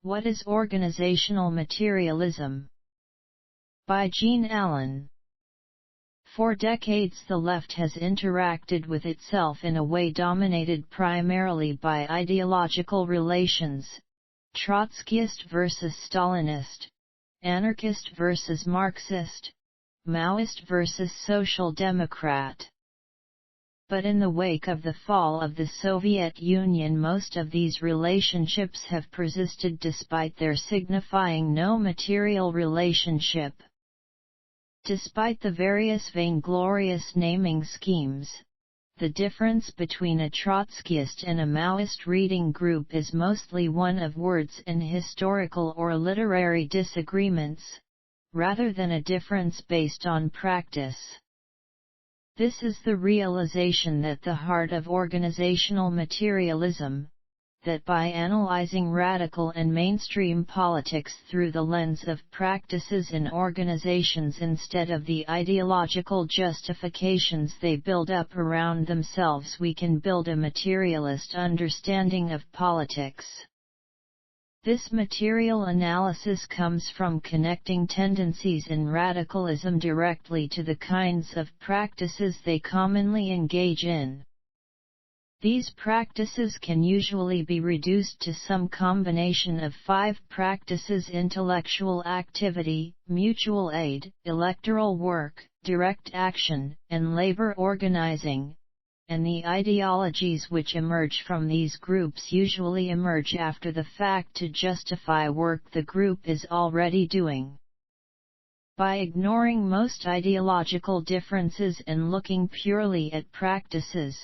What is Organizational Materialism? By Jean Allen. For decades the left has interacted with itself in a way dominated primarily by ideological relations, Trotskyist versus Stalinist, anarchist versus Marxist, Maoist versus Social Democrat. But in the wake of the fall of the Soviet Union, most of these relationships have persisted despite their signifying no material relationship. Despite the various vainglorious naming schemes, the difference between a Trotskyist and a Maoist reading group is mostly one of words and historical or literary disagreements, rather than a difference based on practice. This is the realization at the heart of organizational materialism, that by analyzing radical and mainstream politics through the lens of practices in organizations instead of the ideological justifications they build up around themselves, we can build a materialist understanding of politics. This material analysis comes from connecting tendencies in radicalism directly to the kinds of practices they commonly engage in. These practices can usually be reduced to some combination of 5 practices: intellectual activity, mutual aid, electoral work, direct action, and labor organizing, and the ideologies which emerge from these groups usually emerge after the fact to justify work the group is already doing. By ignoring most ideological differences and looking purely at practices,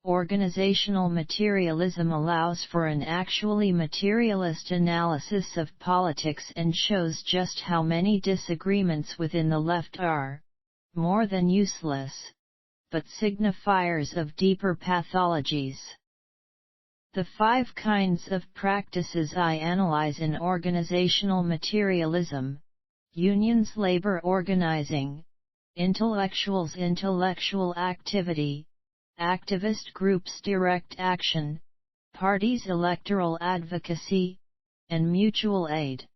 organizational materialism allows for an actually materialist analysis of politics and shows just how many disagreements within the left are, more than useless, but signifiers of deeper pathologies. The 5 kinds of practices I analyze in organizational materialism: unions, labor organizing; intellectuals, intellectual activity; activist groups, direct action; parties, electoral advocacy; and mutual aid.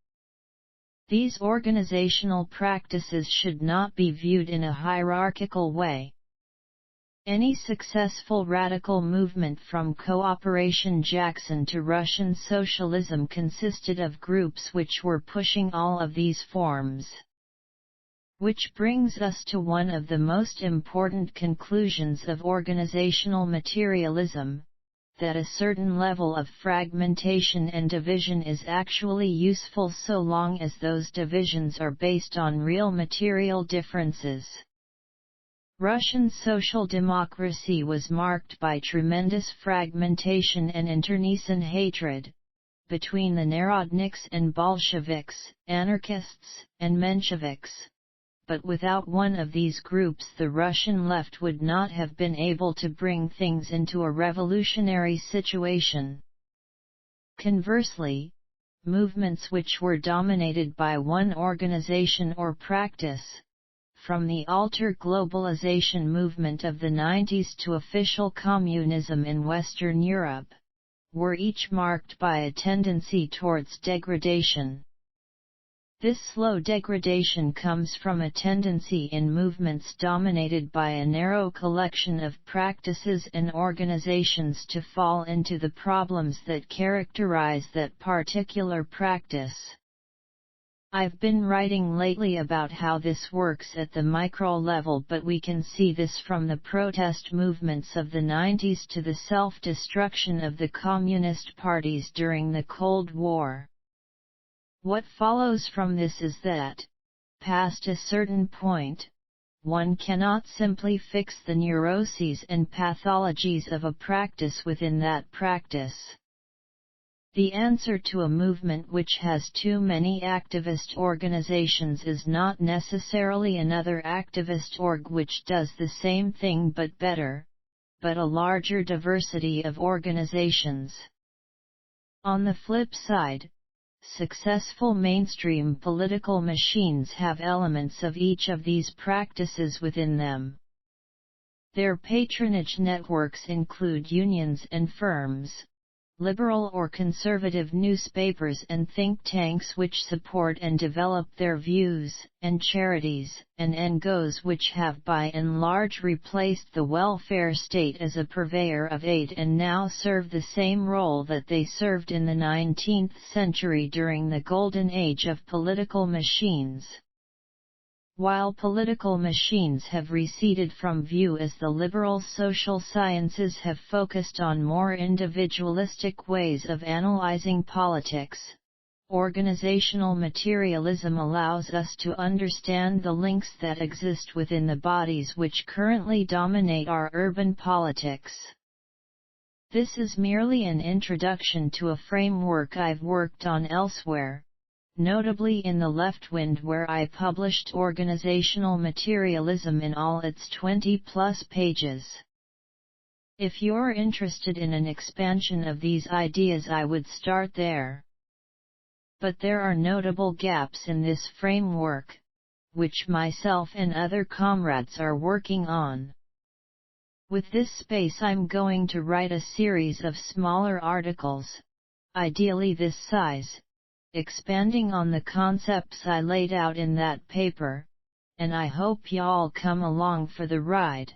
These organizational practices should not be viewed in a hierarchical way. Any successful radical movement from Cooperation Jackson to Russian socialism consisted of groups which were pushing all of these forms. Which brings us to one of the most important conclusions of organizational materialism, that a certain level of fragmentation and division is actually useful so long as those divisions are based on real material differences. Russian social democracy was marked by tremendous fragmentation and internecine hatred, between the Narodniks and Bolsheviks, anarchists and Mensheviks. But without one of these groups the Russian left would not have been able to bring things into a revolutionary situation. Conversely, movements which were dominated by one organization or practice, from the alter globalization movement of the 90s to official communism in Western Europe, were each marked by a tendency towards degradation. This slow degradation comes from a tendency in movements dominated by a narrow collection of practices and organizations to fall into the problems that characterize that particular practice. I've been writing lately about how this works at the micro level, but we can see this from the protest movements of the 90s to the self-destruction of the communist parties during the Cold War. What follows from this is that, past a certain point, one cannot simply fix the neuroses and pathologies of a practice within that practice. The answer to a movement which has too many activist organizations is not necessarily another activist org which does the same thing but better, but a larger diversity of organizations. On the flip side, successful mainstream political machines have elements of each of these practices within them. Their patronage networks include unions and firms, liberal or conservative newspapers and think tanks which support and develop their views, and charities and NGOs which have by and large replaced the welfare state as a purveyor of aid and now serve the same role that they served in the 19th century during the golden age of political machines. While political machines have receded from view as the liberal social sciences have focused on more individualistic ways of analyzing politics, organizational materialism allows us to understand the links that exist within the bodies which currently dominate our urban politics. This is merely an introduction to a framework I've worked on elsewhere, notably in the Left Wind, where I published Organizational Materialism in all its 20-plus pages. If you're interested in an expansion of these ideas, I would start there. But there are notable gaps in this framework, which myself and other comrades are working on. With this space, I'm going to write a series of smaller articles, ideally this size, expanding on the concepts I laid out in that paper, and I hope y'all come along for the ride.